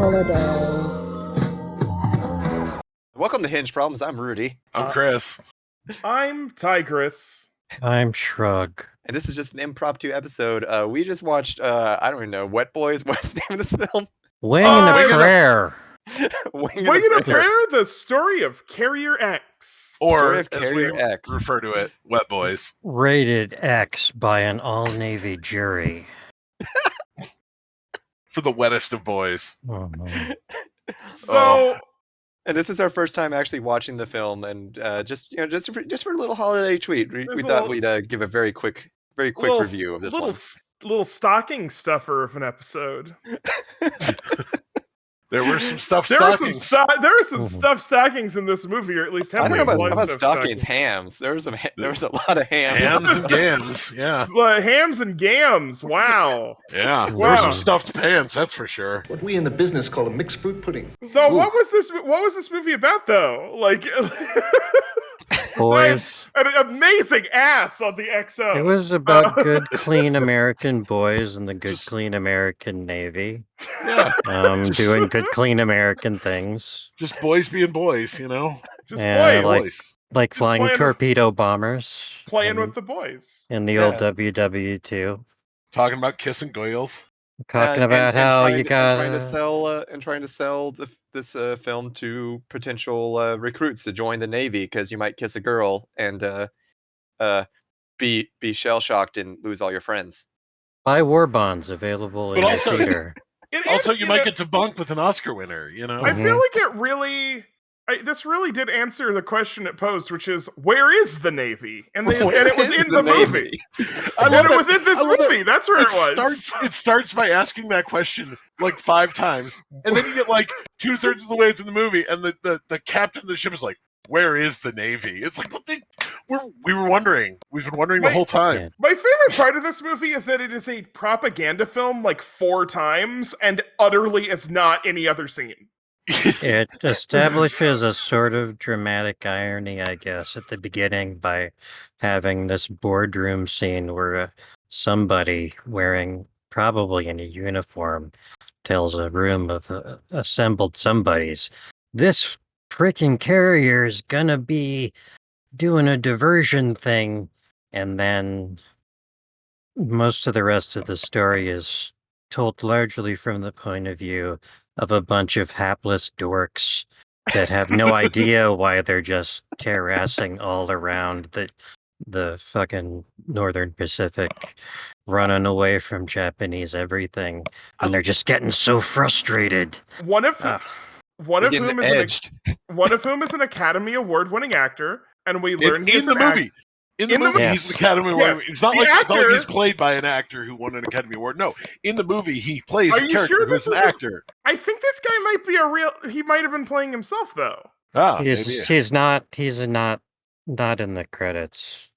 holidays. Welcome to Hinge Problems. I'm Rudy. I'm Chris. I'm Tigress. I'm Shrug. And this is just an impromptu episode. We just watched, I don't even know, Wet Boys. What's the name of this film? Wing and a Prayer. Wing Wing and a Prayer, the story of Carrier X. Or, of as we Carrier X. refer to it, Wet Boys. Rated X by an all-Navy jury. For the wettest of boys. Oh, no. So, And this is our first time actually watching the film, and just for a little holiday treat, we thought we'd give a very quick review of this one. Little stocking stuffer of an episode. There were some stuffed There were stockings. some stuffed stockings in this movie, or at least I don't know heavily about stuffed stockings, hams. There was a lot of ham. Hams and gams, yeah. Hams and gams. Wow. Yeah, there Wow. were some stuffed pants, that's for sure. What we in the business call a mixed fruit pudding. So Ooh. what was this movie about, though? Like, Boys. an amazing ass on the XO. It was about good, clean American boys in the good, Just- clean American Navy. Yeah, Doing good, clean American things. just boys being boys, you know? Just And, boys. Boys. Like Just flying playing- torpedo bombers. Playing and- with the boys. in the old WW2. Talking about kissing goyles. Talking And- about and how trying you to- got trying to sell this film to potential recruits to join the Navy, because you might kiss a girl and be shell shocked and lose all your friends. buy war bonds available in But the also- theater. Also, you might get to bunk with an Oscar winner, you know? I feel like it really. This really did answer the question it posed, which is, where is the Navy? And it was in the movie. I And love it that- was in this I love movie. That's where it was. It starts by asking that question like 5 times, and then you get like 2/3 of the way through the movie, and the captain of the ship is like, "Where is the Navy?" It's like, we were wondering. We've been wondering the whole time. My favorite part of this movie is that it is a propaganda film like 4 times and utterly is not any other scene. It establishes a sort of dramatic irony, I guess, at the beginning by having this boardroom scene where somebody wearing probably in a uniform tells a room of assembled somebodies, "This freaking carrier is gonna be doing a diversion thing," and then most of the rest of the story is told largely from the point of view of a bunch of hapless dorks that have no idea why they're just terrassing all around the fucking Northern Pacific, running away from Japanese everything, and they're just getting so frustrated. One of We're getting whom edged. is an Academy Award-winning actor, and we learn In he's the an act- movie. In the movie, Yes. he's an Academy Award. Yes. It's not The like actor- he's played by an actor who won an Academy Award. No, in the movie, he plays Are a you character sure who's this an is a- actor. I think this guy might be he might have been playing himself, though. Maybe. He's not in the credits.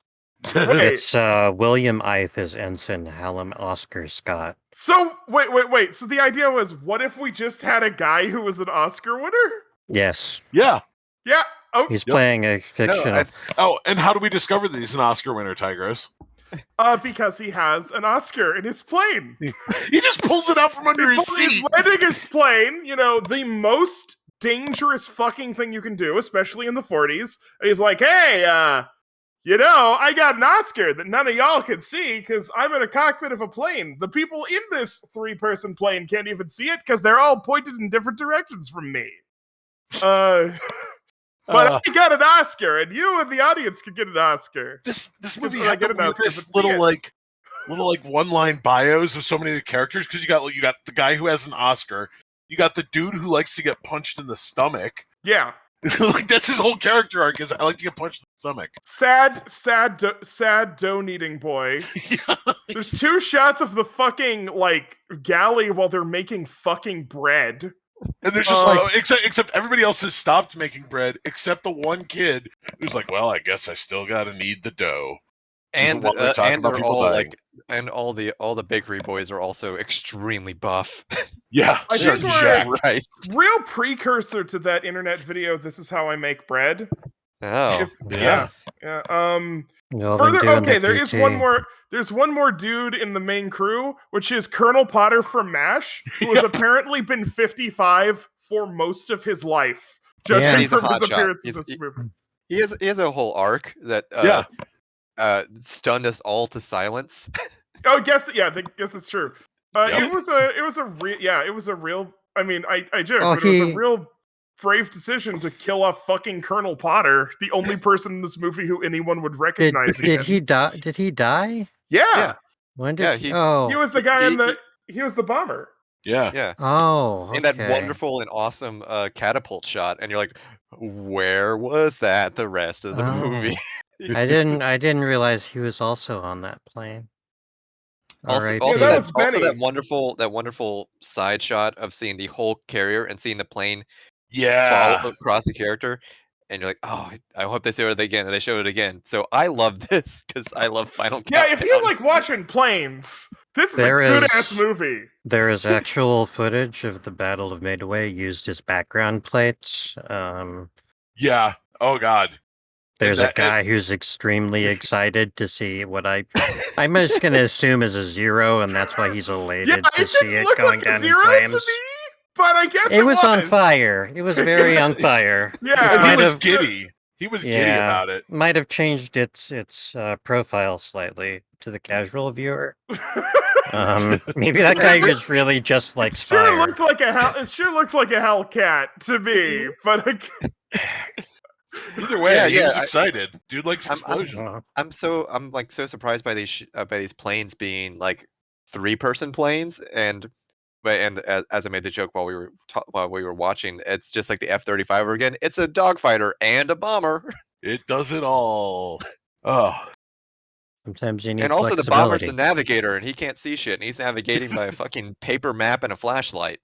Wait. It's William Ith as Ensign Hallam Oscar Scott. So, wait. So the idea was, what if we just had a guy who was an Oscar winner? Yes, Yeah. Yeah. Oh, he's playing a fictional. Oh, and how do we discover that he's an Oscar winner, Tigress? because he has an Oscar in his plane. He just pulls it out from under his He's seat. landing his plane, the most dangerous fucking thing you can do, especially in the 40s. He's like, hey, I got an Oscar that none of y'all can see because I'm in a cockpit of a plane. The people in this 3-person plane can't even see it because they're all pointed in different directions from me. But I got an Oscar, and you and the audience can get an Oscar. This movie I had get the an Oscar, weirdest but see little it. like one-line bios of so many of the characters, because you got the guy who has an Oscar, you got the dude who likes to get punched in the stomach. Yeah. Like that's his whole character arc, is I like to get punched in the stomach. Sad dough-kneading boy. Yeah. There's 2 shots of the fucking, galley while they're making fucking bread. And there's just except everybody else has stopped making bread except the one kid who's like, well, I guess I still gotta knead the dough. And While they're talking about they're people all dying. all the bakery boys are also extremely buff. Yeah, I just think we're- jacked. Right. Real precursor to that internet video, This Is How I Make Bread. Oh, Yeah. Y'all been Further, doing okay, the there is one PT. more. There's one more dude in the main crew, which is Colonel Potter from MASH, who has apparently been 55 for most of his life, and judging he's a from his hotshot. appearance in this movie. He has a whole arc that stunned us all to silence. Oh, guess it's true. Yep. It was a real. I mean, I joke, Oh, but it was a real brave decision to kill off fucking Colonel Potter, the only person in this movie who anyone would recognize. Did he die? Did he die? Yeah. Yeah. When did Yeah, he? he Oh, He was the guy he was the bomber. Yeah. yeah. oh, In that okay. wonderful and awesome catapult shot, and you're like, where was that the rest of the movie? I didn't realize he was also on that plane. Also, R.I.P. also, that that, was also Benny. that wonderful side shot of seeing the whole carrier and seeing the plane Yeah. fall across the character, and you're like, oh, I hope they show it again, and they showed it again. So I love this because I love Final Yeah, Countdown. if you like watching planes, this is There a good ass is- movie. There is actual footage of the Battle of Midway used as background plates. Yeah. Oh God. There's that- a guy who's extremely excited to see what I'm just gonna assume is a zero, and that's why he's elated Yeah, to it see didn't it look going like a down in zero to flames. me, but I guess It was on fire. It was very on fire. Yeah. Which And he might was have- giddy. He was giddy about it. Might have changed its profile slightly to the casual viewer. Maybe that guy was really just likes It sure fire. looked like a Hellcat to me, but Either way, Yeah, he was I- excited. Dude likes I'm- explosion. I'm so surprised by these planes being like 3-person planes, and as I made the joke while we were watching, it's just like the F-35 again. It's a dogfighter and a bomber, It does it all. Oh. Sometimes you need and also the bomber's flexibility. the navigator, and he can't see shit, and he's navigating by a fucking paper map and a flashlight.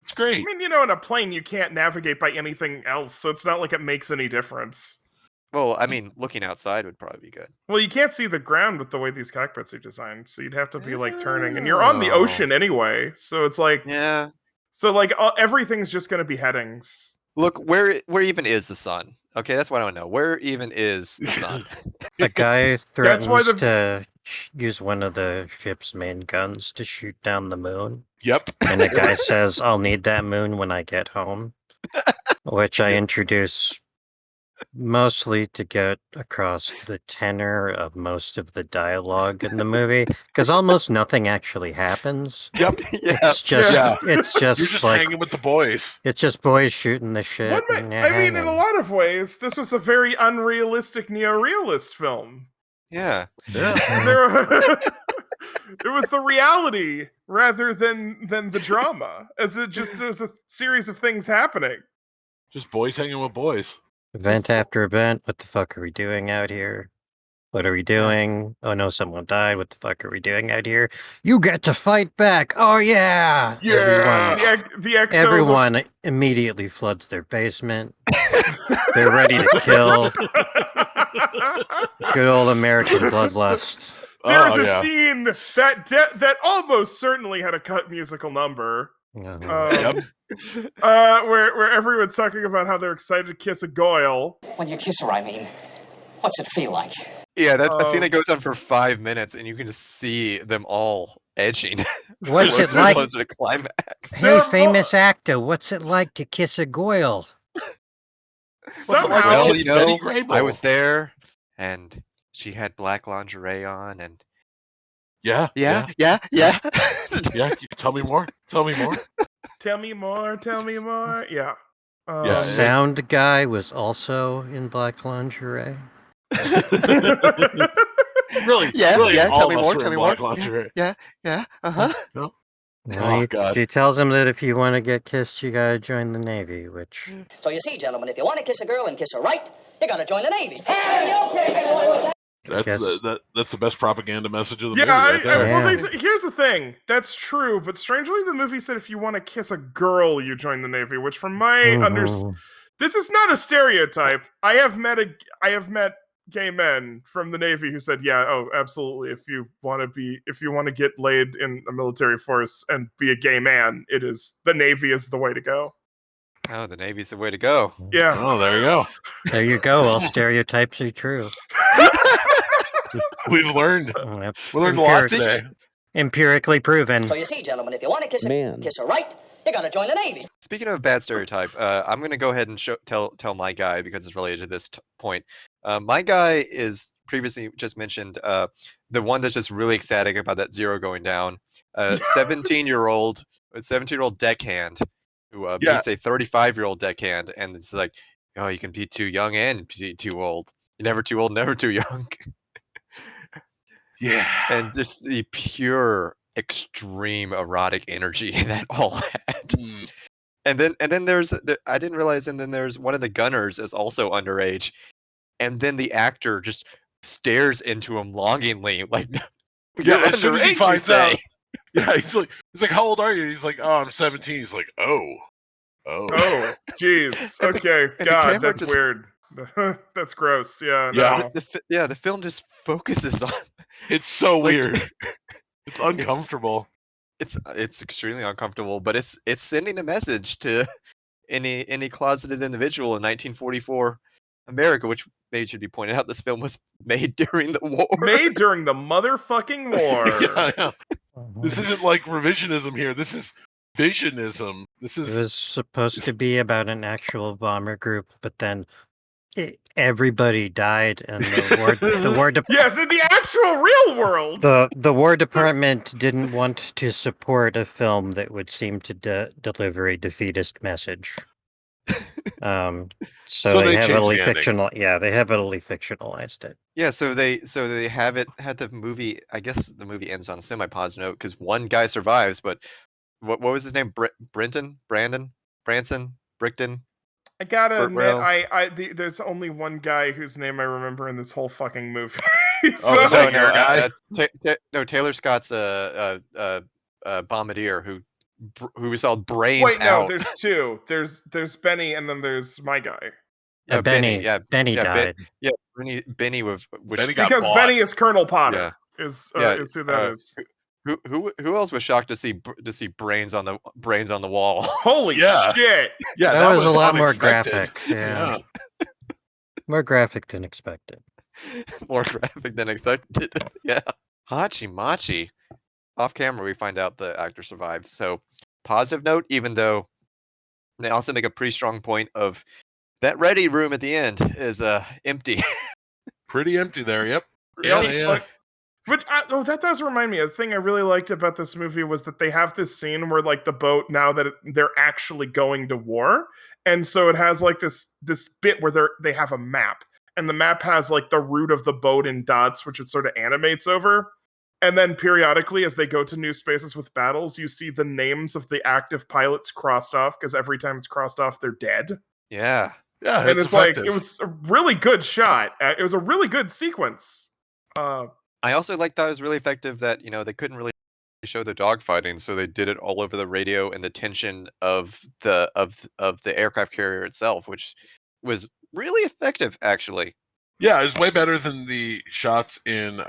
It's great. I mean, in a plane you can't navigate by anything else, so it's not like it makes any difference. Well, I mean, looking outside would probably be good. Well, you can't see the ground with the way these cockpits are designed, so you'd have to be like turning, and you're on the ocean anyway, so it's like, Yeah. so like everything's just going to be headings. Look, where even is the sun? Okay, that's what I want to know. Where even is the sun? A guy threatens why the- to use one of the ship's main guns to shoot down the moon. Yep. And the guy says, I'll need that moon when I get home. Which I introduce mostly to get across the tenor of most of the dialogue in the movie. Because almost nothing actually happens. Yep. Yeah. It's just Yeah. it's just You're just like hanging with the boys. it's just boys shooting the shit. One and might- you're I mean, in a hanging. lot of ways, this was a very unrealistic neo-realist film. Yeah. Yeah. It was the reality rather than the drama, as it just was a series of things happening. Just boys hanging with boys. Event after event. What the fuck are we doing out here? What are we doing? Oh no, someone died. What the fuck are we doing out here? You get to fight back. Oh yeah. Yeah. The EXO Everyone immediately floods their basement. They're ready to kill. Good old American bloodlust. There's Oh, a yeah. scene that almost certainly had a cut musical number. Oh. Where everyone's talking about how they're excited to kiss a goyle. When you kiss her, I mean, what's it feel like? Yeah, a scene Oh. that goes on for 5 minutes, and you can just see them all edging. What's closer it like? closer to climax. Hey, famous actor, what's it like to kiss a goyle? Somehow, Well, It's you know, Betty Grable. I was there, and she had black lingerie on, and Yeah. yeah. Yeah. Tell me more. Tell me more. tell me more. Yeah. The Yeah, sound guy was also in black lingerie. Really? Yeah, Really, yeah, all tell me of us more, are tell in me black more. lingerie. yeah, uh-huh. Well, Oh, God. He tells him that if you want to get kissed, you gotta join the Navy, which So you see, gentlemen, if you want to kiss a girl and kiss her right, you got to join the Navy. That's Guess- that's the best propaganda message of the Yeah, movie right there. Yeah. here's the thing. That's true, but strangely, the movie said if you want to kiss a girl, you join the Navy. Which, from my Mhm. this is not a stereotype. I have met gay men from the Navy who said, "Yeah, oh, absolutely. If you want to get laid in a military force and be a gay man, the Navy is the way to go." Oh, the Navy's the way to go. Yeah. Oh, there you go. There you go. All stereotypes are true. We've learned. Yep. We learned a lot Empiric- today. Empirically proven. So you see, gentlemen, if you want to kiss her right, you gotta join the Navy. Speaking of a bad stereotype, I'm going to go ahead and tell my guy because it's related to this point. My guy is previously just mentioned the one that's just really ecstatic about that zero going down. 17-year-old deckhand who meets a 35-year-old deckhand, and it's like, oh, you can be too young and be too old. You're never too old, never too young. Yeah. And just the pure extreme erotic energy that all had. Mm. And then there's I didn't realize, and then there's one of the gunners is also underage, and then the actor just stares into him longingly, like, Yeah, as soon as he underage, finds you say. out. Yeah, he's like, how old are you? He's like, oh, I'm 17. He's like, oh. Oh, jeez. Okay, And the God, camera that's just- weird. That's gross. Yeah, Yeah. no. The film just focuses on It's so like, weird. It's uncomfortable. It's extremely uncomfortable, but it's sending a message to any closeted individual in 1944 America, which maybe should be pointed out. This film was made during the war. Made during the motherfucking war. Yeah, I know. This isn't like revisionism here. This is visionism. This It is was supposed to be about an actual bomber group, but then everybody died, and the war Yes, in the actual real world. the War Department didn't want to support a film that would seem to deliver a defeatist message. So So they they heavily changed the ending. they heavily fictionalized it. Yeah, so they had the movie. I guess the movie ends on a semi-positive note because one guy survives, but what was his name? Branson, Brickton. I gotta Burt admit, Reynolds. there's only one guy whose name I remember in this whole fucking movie. Oh, is that your guy? No, Taylor Scott's bombardier who we saw brains Wait, no, out. there's two. There's Benny, and then there's my guy. Yeah, Benny. yeah, Benny yeah, died. Benny with which Benny got Because bought. Benny is Colonel Potter. Yeah. Is Yeah, who that is. who else was shocked to see brains on the wall? Holy Yeah. shit! Yeah, That was a lot more unexpected. graphic. Yeah. More graphic than expected. More graphic than expected. Yeah. Hachi Machi. Off camera, we find out the actor survived. So, positive note, even though they also make a pretty strong point of that ready room at the end is empty. Pretty empty there. Yep. Really? Yeah. Like, but that does remind me. The thing I really liked about this movie was that they have this scene where, like, the boat, now that they're actually going to war, and so it has like this bit where they have a map, and the map has like the route of the boat in dots, which it sort of animates over. And then periodically, as they go to new spaces with battles, you see the names of the active pilots crossed off, because every time it's crossed off, they're dead. Yeah. Yeah, And it's like, effective. it was a really good shot. It was a really good sequence. I also thought it was really effective that, they couldn't really show the dogfighting, so they did it all over the radio and the tension of the aircraft carrier itself, which was really effective, actually. Yeah, it was way better than the shots in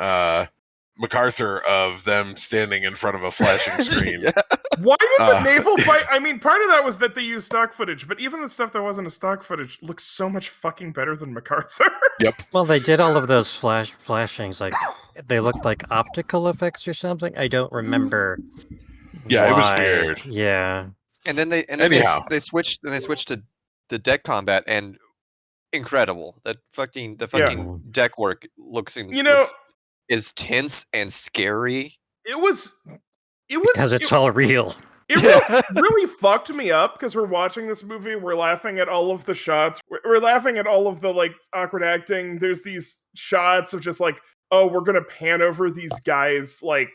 MacArthur of them standing in front of a flashing screen. Yeah. Why did the naval fight? I mean, part of that was that they used stock footage, but even the stuff that wasn't a stock footage looks so much fucking better than MacArthur. Yep. Well, they did all of those flashings, like they looked like optical effects or something. I don't remember. Yeah, it was why. weird. Yeah. And then they Anyhow. they switched to the deck combat, and incredible. The fucking deck work looks is tense and scary. It was Because it's all real. It really fucked me up, because we're watching this movie, we're laughing at all of the shots, we're laughing at all of the like awkward acting. There's these shots of just like, oh, we're gonna pan over these guys like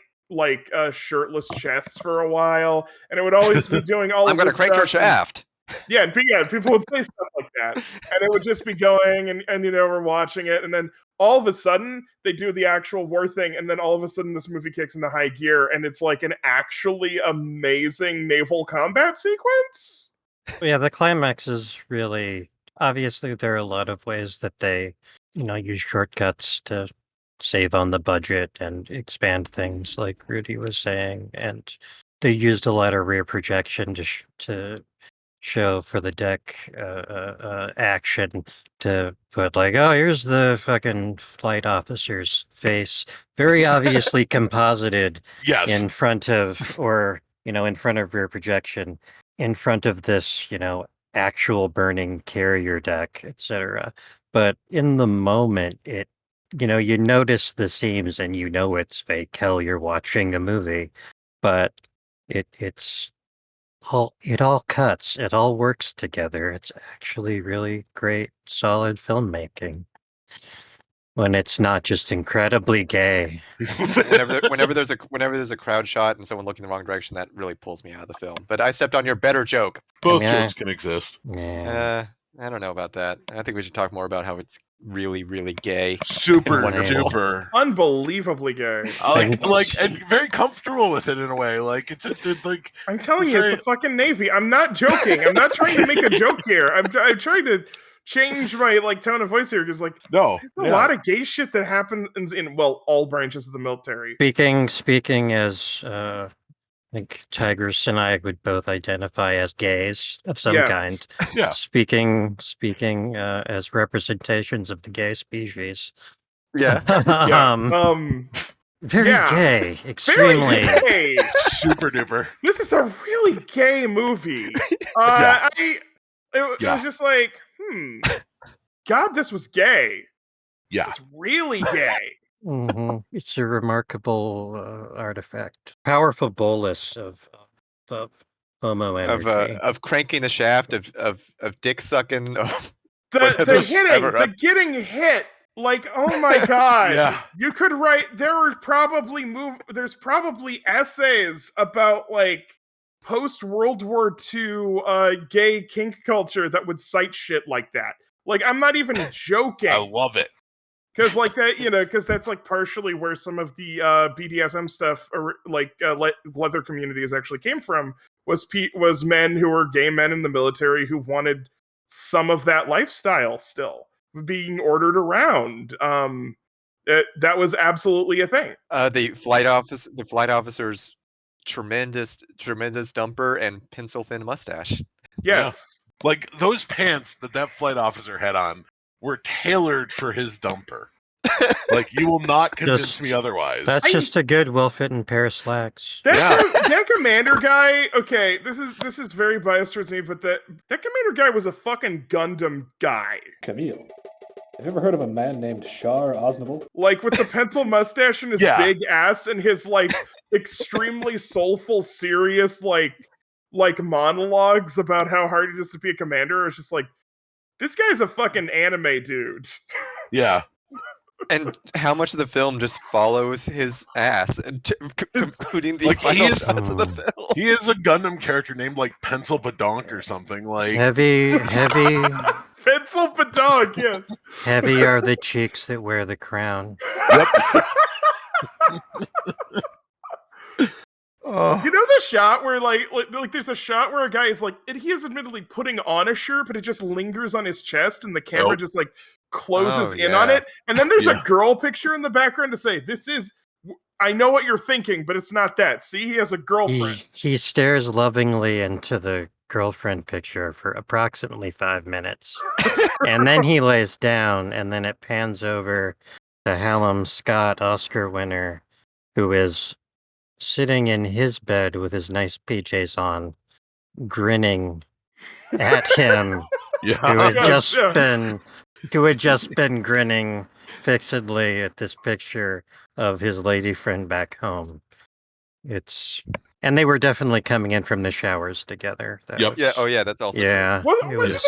shirtless chests for a while, and it would always be doing all. I'm gonna crank your shaft. Yeah, and people would say stuff like that, and it would just be going, and we're watching it, and then all of a sudden they do the actual war thing, and then all of a sudden this movie kicks into high gear, and it's like an actually amazing naval combat sequence. Yeah, the climax is really obviously there are a lot of ways that they, use shortcuts to save on the budget and expand things, like Rudy was saying, and they used a lot of rear projection to show for the deck action to put like, oh, here's the fucking flight officer's face, very obviously composited Yes. in front of, or in front of rear projection, in front of this, actual burning carrier deck, etc. But in the moment, you notice the seams and it's fake. Hell, you're watching a movie, but it all cuts. It all works together. It's actually really great, solid filmmaking. When it's not just incredibly gay. Whenever there's a crowd shot and someone looking the wrong direction, that really pulls me out of the film. But I stepped on your better joke. Both jokes can exist. Yeah. I don't know about that. I think we should talk more about how it's really, really gay. Super Wonderful. duper. Unbelievably gay. And very comfortable with it in a way. Like it's like I'm telling you, it's the fucking Navy. I'm not joking. I'm not trying to make a joke here. I'm trying to change my tone of voice here because there's a lot of gay shit that happens in all branches of the military. Speaking as I think Tigress and I would both identify as gays of some kind. Yeah. Speaking as representations of the gay species. Yeah. Very gay. Extremely. Very gay. Super duper. This is a really gay movie. It was just like, God, this was gay. Yeah. It's really gay. Mm-hmm. It's a remarkable artifact. Powerful bolus of homo energy. Of cranking the shaft, of dick sucking. The getting hit. Like, oh my God. Yeah. You could write, there's probably essays about post World War II gay kink culture that would cite shit like that. Like, I'm not even joking. I love it. Because because that's partially where some of the BDSM stuff, or leather communities actually came from, was men who were gay men in the military who wanted some of that lifestyle still being ordered around. That was absolutely a thing. The flight officer's tremendous dumper and pencil thin mustache. Yes. Yeah. Like those pants that flight officer had on were tailored for his dumper. Like, you will not convince me otherwise. That's just a good, well-fitting pair of slacks. That commander guy, okay, this is very biased towards me, but that commander guy was a fucking Gundam guy. Camille, have you ever heard of a man named Shar Osnable? Like, with the pencil mustache and his big ass and his, extremely soulful, serious, monologues about how hard it is to be a commander. It's just this guy's a fucking anime dude. Yeah. And how much of the film just follows his ass, including the final shots of the film. He is a Gundam character named Pencil Badonk or something. Heavy. Pencil Badonk, yes. Heavy are the cheeks that wear the crown. Yep. The shot where there's a shot where a guy is he is admittedly putting on a shirt, but it just lingers on his chest and the camera just closes in on it. And then there's a girl picture in the background to say, I know what you're thinking, but it's not that. See, he has a girlfriend. He stares lovingly into the girlfriend picture for approximately 5 minutes. And then he lays down, and then it pans over to Hallam Scott, Oscar winner, who is sitting in his bed with his nice PJs on, grinning at him, who had just been grinning fixedly at this picture of his lady friend back home. And they were definitely coming in from the showers together. Yep. Yeah. Oh, yeah. That's also yeah. true. Was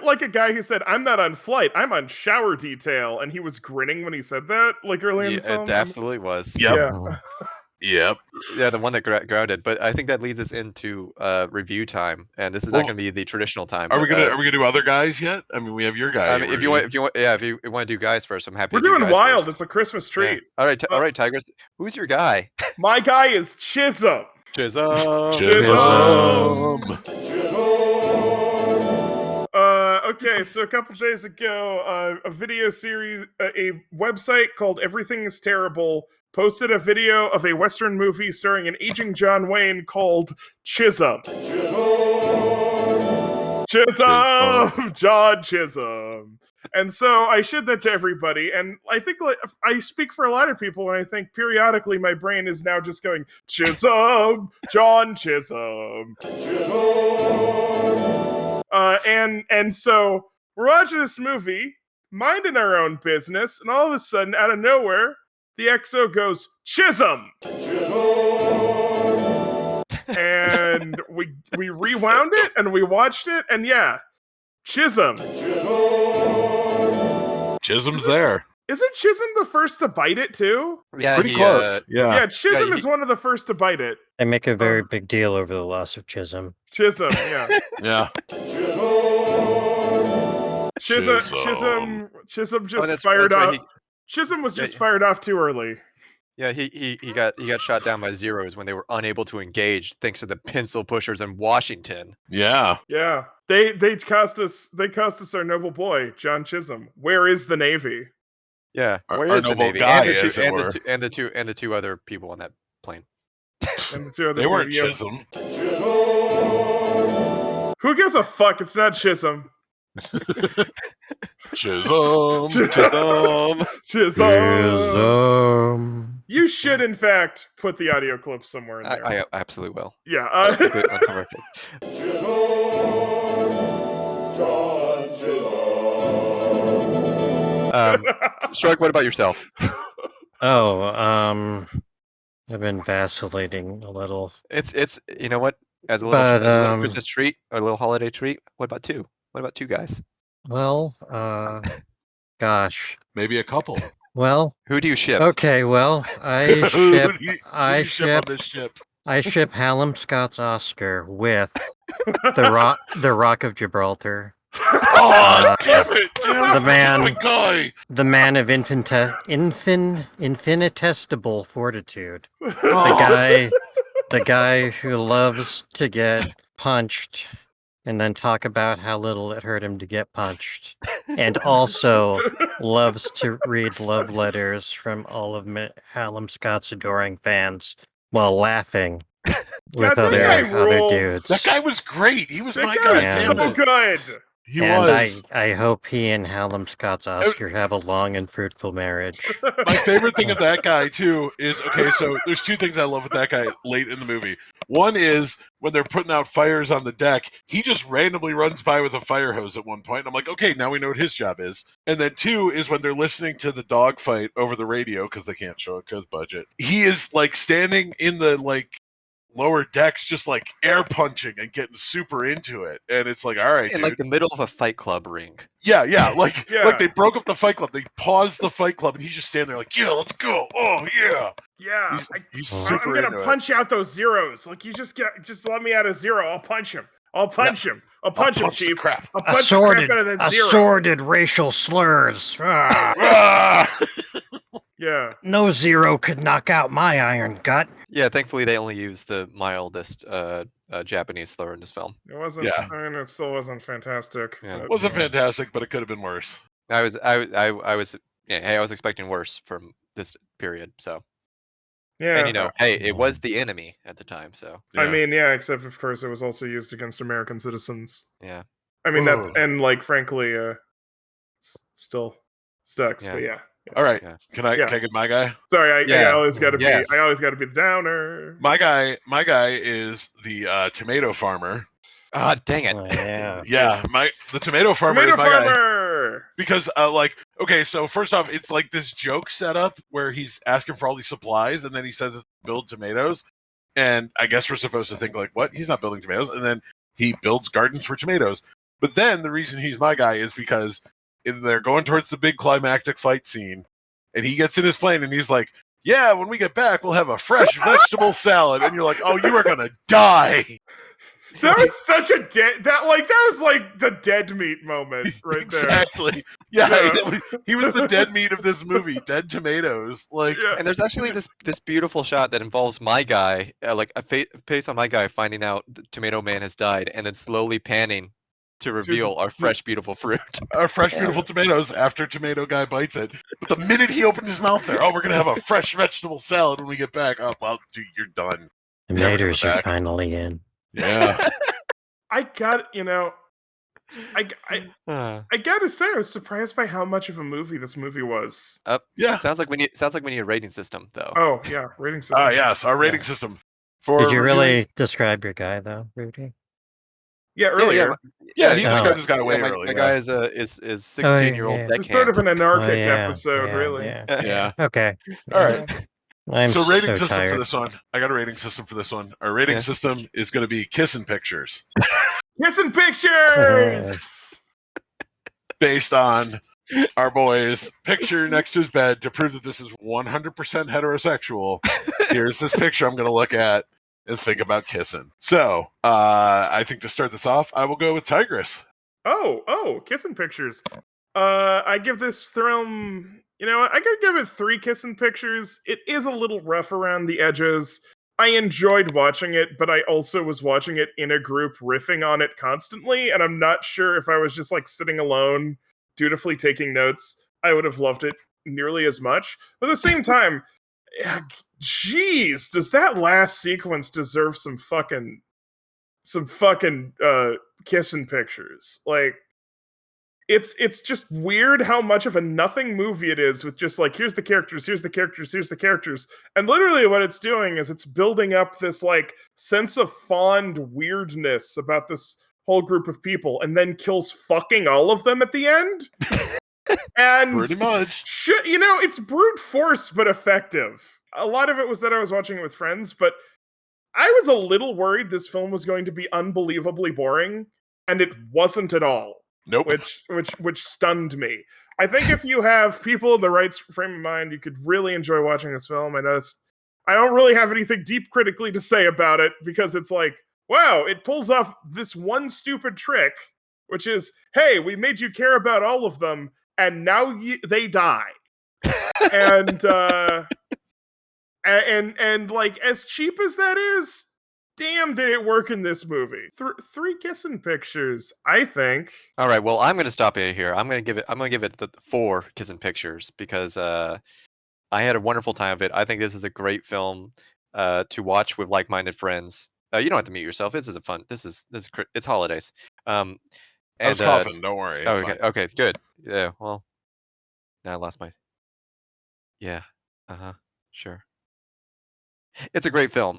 there a guy who said, "I'm not on flight, I'm on shower detail," and he was grinning when he said that earlier in the film? It absolutely was. Yep. Yeah. Yep. Yeah, the one that grounded. But I think that leads us into review time, and this is not going to be the traditional time. Are we gonna do other guys yet? I mean, we have your guy. If you want to do guys first, I'm happy. We're to do doing guys Wild. First. It's a Christmas treat. Yeah. All right, Tigress. Who's your guy? My guy is Chisholm. Chisholm. Okay, so a couple days ago, a video series, a website called Everything is Terrible, posted a video of a Western movie starring an aging John Wayne called Chisholm. Chisholm, John Chisholm. And so I showed that to everybody, and I think like I speak for a lot of people, and I think periodically my brain is now just going, Chisholm, John Chisholm. And so we're watching this movie, minding our own business, and all of a sudden, out of nowhere, the XO goes, Chisholm! And we rewound it, and we watched it, and yeah, Chisholm. Chisholm's there. Isn't Chisholm the first to bite it, too? Yeah, Pretty close. Yeah, Chisholm Yeah, is one of the first to bite it. They make a very big deal over the loss of Chisholm. Chisholm, yeah. Yeah. Chisholm just fired off. Chisholm was just fired off too early. Yeah, he got shot down by Zeros when they were unable to engage thanks to the pencil pushers in Washington. Yeah. Yeah. They cost us our noble boy, John Chisholm. Where is the Navy? Yeah, where Our is the noble Navy? guy, and, as it were. the two other people on that plane. And the two other They weren't people- Chisholm. Who gives a fuck? It's not Chisholm. Chisholm. Chisholm. Chisholm. You should, in fact, put the audio clip somewhere in there. I absolutely will. Yeah. Shark, what about yourself? Oh, I've been vacillating a little. It's you know what? As a little Christmas treat, or a little holiday treat. What about two? What about two guys? Well, gosh. Maybe a couple. Well, Who do you ship? okay, well, I Who ship do you I ship ship on this ship. I ship Hallam Scott's Oscar with the Rock of Gibraltar. Oh, damn it, dude. The man- What a guy. The man of infinitesimal fortitude. Oh. The guy who loves to get punched and then talk about how little it hurt him to get punched. And also loves to read love letters from all of Hallam Scott's adoring fans while laughing with God, that guy other rules. dudes. That guy was great. He was That my guy guy. Yeah. is so Damn it. good. He and was. I hope he and Hallam Scott's Oscar have a long and fruitful marriage. My favorite thing of that guy too is okay. So there's two things I love with that guy late in the movie. One is when they're putting out fires on the deck, he just randomly runs by with a fire hose at one point. And I'm like, okay, now we know what his job is. And then two is when they're listening to the dogfight over the radio because they can't show it because budget. He is like standing in the like lower decks, just like air punching and getting super into it. And it's like, all right, In dude. like the middle of a Fight Club ring. Yeah, like Yeah. like they broke up the fight club. They paused the fight club, and he's just standing there like, yeah, let's go. Oh yeah. Yeah. He's I'm super gonna into punch out those zeros. Like you just let me out a zero. I'll punch him. I'll punch him, the Chief. crap. I'll punch the crap out of that zero. Assorted racial slurs. Ah. Ah! Yeah. No zero could knock out my iron gut. Yeah, thankfully they only used the mildest Japanese slur in this film. It wasn't. Yeah. I mean, it still wasn't fantastic. Yeah. but- It wasn't fantastic, but it could have been worse. I was expecting worse from this period. So, Yeah. and you know, hey, it was the enemy at the time. So, I mean, yeah. Except of course, it was also used against American citizens. yeah. I mean, Whoa. that and like, frankly, still sucks. Yeah. But yeah. All right, Yeah. can I Yeah. get my guy? Sorry, I Yeah. always got to Yes. be. I always got to be the downer. My guy is the tomato farmer. Ah, dang it. Oh, yeah. Yeah, the tomato farmer Tomato is my guy. farmer. Because okay, so first off, it's like this joke setup where he's asking for all these supplies, and then he says build tomatoes, and I guess we're supposed to think like, what? He's not building tomatoes, and then he builds gardens for tomatoes. But then the reason he's my guy is because they're going towards the big climactic fight scene, and he gets in his plane, and he's like, "Yeah, when we get back, we'll have a fresh vegetable salad," and you're like, "Oh, you are gonna die." That was such a that was like the dead meat moment right Exactly. Yeah, Yeah. he was the dead meat of this movie, dead tomatoes. Like, there. Yeah. And there's actually this beautiful shot that involves my guy, like a face on my guy finding out the Tomato Man has died, and then slowly panning to reveal our fresh, beautiful fruit. our fresh, beautiful tomatoes after tomato guy bites it. But the minute he opened his mouth there, oh, we're going to have a fresh vegetable salad when we get back. Oh, well, dude, you're done. The Never maters come are back. finally in. Yeah. I got I gotta say, I was surprised by how much of a movie this movie was. Yeah. Sounds like we need a rating system though. Oh yeah, rating system. Yes, our rating system for Did you reviewing- really describe your guy though, Rudy? Yeah, earlier. Yeah, he Oh. described his guy way my early. guy is 16-year-old yeah. It's sort of an anarchic Oh, yeah, episode, yeah, really. Yeah. Yeah. Okay. All right. I'm So rating so system tired. for this one. I got a rating system for this one. Our rating Yeah. system is going to be kissing pictures Kissing pictures. based on our boy's picture next to his bed to prove that this is 100% heterosexual. Here's this picture I'm going to look at and think about kissing. So, I think to start this off, I will go with Tigress. Oh, kissing pictures. I give this film, you know what, I gotta give it 3 kissing pictures. It is a little rough around the edges. I enjoyed watching it, but I also was watching it in a group riffing on it constantly, and I'm not sure if I was just like sitting alone, dutifully taking notes, I would have loved it nearly as much. But at the same time, jeez, does that last sequence deserve some fucking kissing pictures? Like, it's just weird how much of a nothing movie it is, with just like, here's the characters, and literally what it's doing is it's building up this like sense of fond weirdness about this whole group of people, and then kills fucking all of them at the end. And Pretty much. it's brute force but effective. A lot of it was that I was watching it with friends, but I was a little worried this film was going to be unbelievably boring, and it wasn't at all. Nope. Which stunned me. I think if you have people in the right frame of mind, you could really enjoy watching this film. I don't really have anything deep critically to say about it, because it's like, wow, it pulls off this one stupid trick, which is, hey, we made you care about all of them, and now they die. And and like, as cheap as that is, damn, did it work in this movie. 3 kissing pictures, I think. All right, well, I'm going to stop you here. I'm going to give it the 4 kissing pictures, because I had a wonderful time of it. I think this is a great film to watch with like-minded friends. You don't have to mute yourself. This is it's holidays. I was coughing. Don't worry. Okay, good. Yeah, well, now I lost my. Yeah. Sure. It's a great film.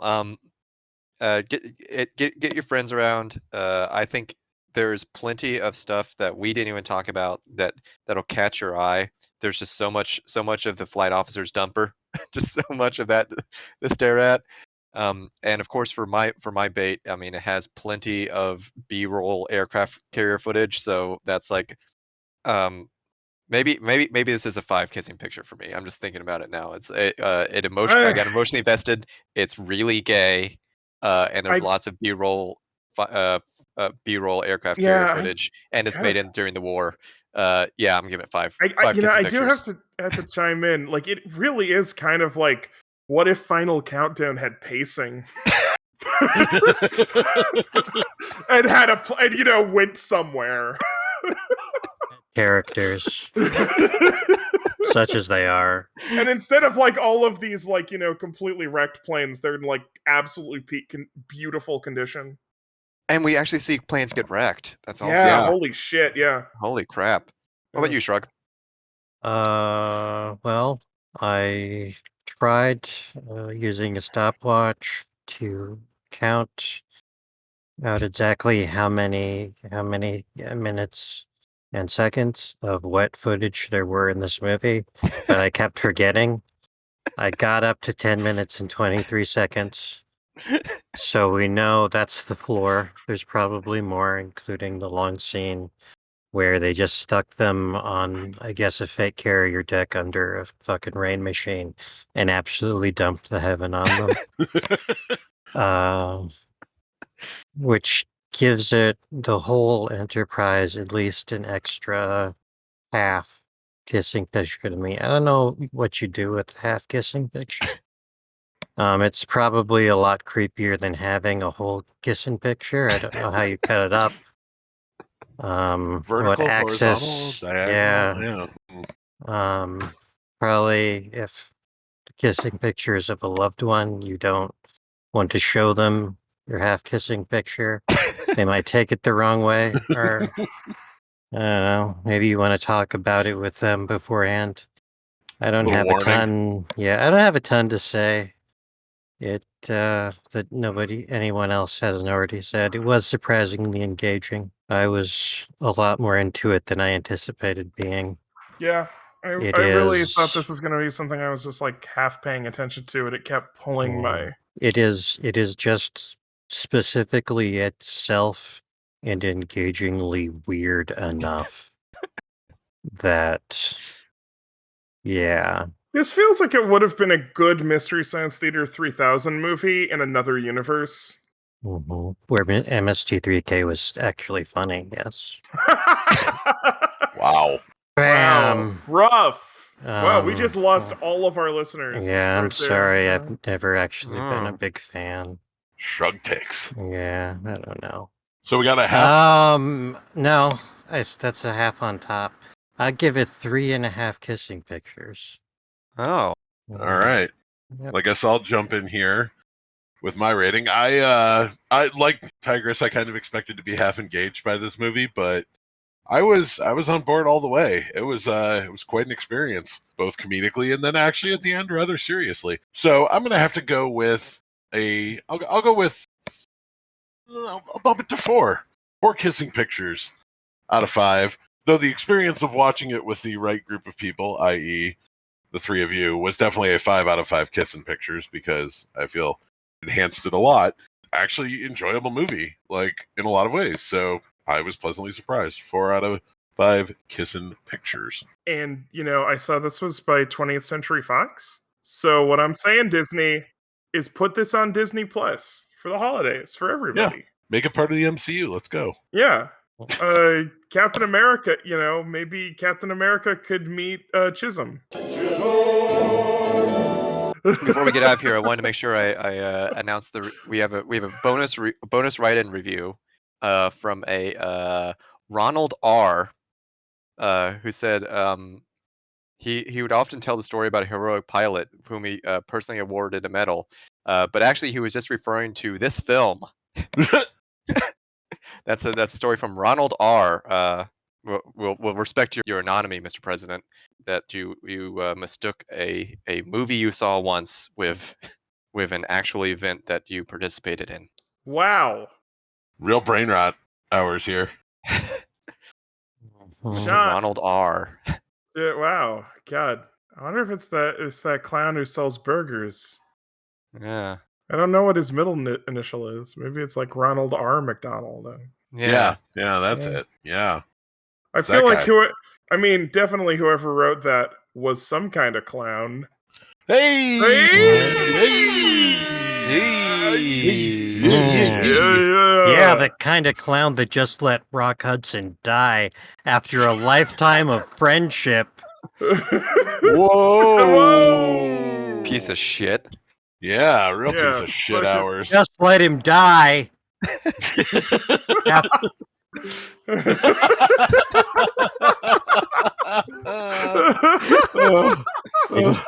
Get your friends around. I think there's plenty of stuff that we didn't even talk about that'll catch your eye. There's just so much of the flight officer's dumper, just so much of that to stare at. And of course, for my bait, I mean, it has plenty of B-roll aircraft carrier footage. So that's like, maybe this is a 5 kissing picture for me. I'm just thinking about it now. I got emotionally invested. It's really gay. And there's lots of B-roll aircraft carrier footage, and it's made during the war. Yeah, I'm giving it 5. I do have to chime in. Like, it really is kind of like, what if Final Countdown had pacing? and went somewhere. Characters, such as they are. And instead of like all of these like, completely wrecked planes, they're in like absolutely beautiful condition. And we actually see planes get wrecked. That's also holy shit, yeah. Holy crap. What about you, Shrug? Well, I tried using a stopwatch to count out exactly how many minutes and seconds of wet footage there were in this movie, but I kept forgetting. I got up to 10 minutes and 23 seconds. So we know that's the floor. There's probably more, including the long scene where they just stuck them on, I guess, a fake carrier deck under a fucking rain machine and absolutely dumped the heaven on them. Which gives it, the whole Enterprise, at least an extra half kissing picture to me. I don't know what you do with a half kissing picture. It's probably a lot creepier than having a whole kissing picture. I don't know how you cut it up. Vertical, what access? horizontal, diagonal, Yeah. Probably if the kissing picture is of a loved one, you don't want to show them your half kissing picture. They might take it the wrong way, or I don't know. Maybe you want to talk about it with them beforehand. I don't Little have warning. a ton. Yeah, I don't have a ton to say. That anyone else hasn't already said. It was surprisingly engaging. I was a lot more into it than I anticipated being. Yeah, I really thought this was going to be something I was just like half paying attention to, and it kept pulling my. It is just specifically itself and engagingly weird enough that, yeah. This feels like it would have been a good Mystery Science Theater 3000 movie in another universe. Mm-hmm. Where MST3K was actually funny, yes. Wow. Bam! Wow, rough. Wow, we just lost Um, all of our listeners. Yeah, I'm right there. sorry. I've never actually been a big fan. Shrug takes. Yeah, I don't know. So we got a half. No, that's a half on top. I'd give it 3.5 kissing pictures. Oh. All right. Yep. I guess I'll jump in here with my rating. I like Tigress. I kind of expected to be half engaged by this movie, but I was on board all the way. It was quite an experience, both comedically and then actually at the end rather seriously. So I'm gonna have to go with I'll go with I'll bump it to 4 kissing pictures out of 5. Though the experience of watching it with the right group of people, i.e. the 3 of you, was definitely a 5 out of 5 kissing pictures because I feel enhanced it a lot. Actually, enjoyable movie, like in a lot of ways. So I was pleasantly surprised. 4 out of 5 kissing pictures. And, I saw this was by 20th Century Fox. So what I'm saying, Disney, is put this on Disney Plus for the holidays for everybody. Make it part of the MCU. Let's go. Yeah. Captain America, maybe Captain America could meet Chisholm. Before we get out of here, I wanted to make sure I announce we have a bonus write-in review from a Ronald R. Who said he would often tell the story about a heroic pilot whom he personally awarded a medal, but actually he was just referring to this film. That's a story from Ronald R. We'll respect your anonymity, Mr. President, that you mistook a movie you saw once with an actual event that you participated in. Wow. Real brain rot hours here. Mr. Ronald R. Yeah, wow. God. I wonder if it's that clown who sells burgers. Yeah. I don't know what his middle initial is. Maybe it's like Ronald R. McDonald. Yeah, that's it. Yeah. I feel like definitely whoever wrote that was some kind of clown. Hey! Yeah, the kind of clown that just let Rock Hudson die after a lifetime of friendship. Whoa! Piece of shit. Yeah, real piece of shit hours. Just let him die.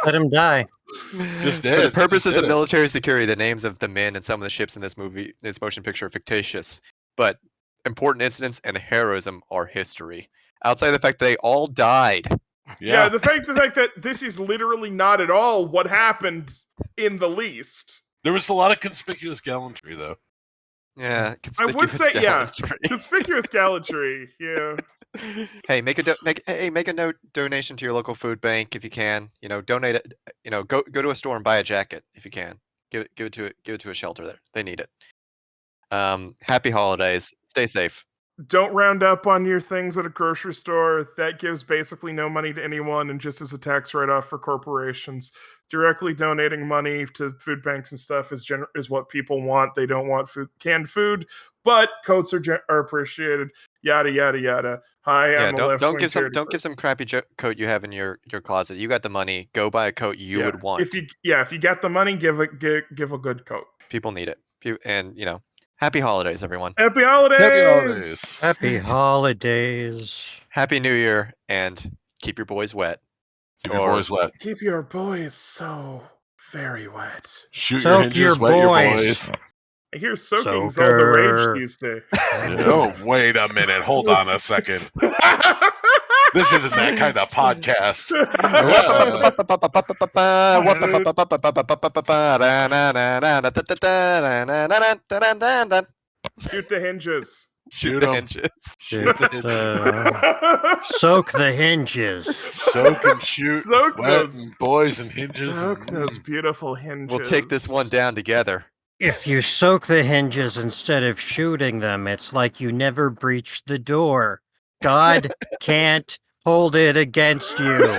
Let him die. Just For the purposes of military security, the names of the men and some of the ships in this motion picture are fictitious, but important incidents and heroism are history. Outside of the fact that they all died. Yeah, the fact that this is literally not at all what happened in the least. There was a lot of conspicuous gallantry, though. Yeah, I would say conspicuous gallantry. Yeah. Hey, make a donation to your local food bank if you can. Donate it. Go to a store and buy a jacket if you can. Give it to a shelter there. They need it. Happy holidays. Stay safe. Don't round up on your things at a grocery store. That gives basically no money to anyone and just as a tax write-off for corporations. Directly donating money to food banks and stuff is what people want. They don't want canned food, but coats are appreciated. Yada yada yada. Hi, I'm a left. Don't give some crappy coat you have in your closet. You got the money. Go buy a coat you would want. If you got the money, give a good coat. People need it. And happy holidays, everyone. Happy holidays. Happy holidays. Happy New Year, and keep your boys wet. Keep your boys wet. Keep your boys so very wet. Shoot your hinges, wet your boys. I hear soaking's all the rage Soaker. these days. Oh, wait a minute. Hold on a second. This isn't that kind of podcast. Shoot the hinges. Shoot the 'em. hinges. Shoot the hinges. Soak the hinges. Soak and shoot. Soak wet those- and boys and hinges. Soak those beautiful hinges. We'll take this one down together. If you soak the hinges instead of shooting them, it's like you never breached the door. God can't hold it against you.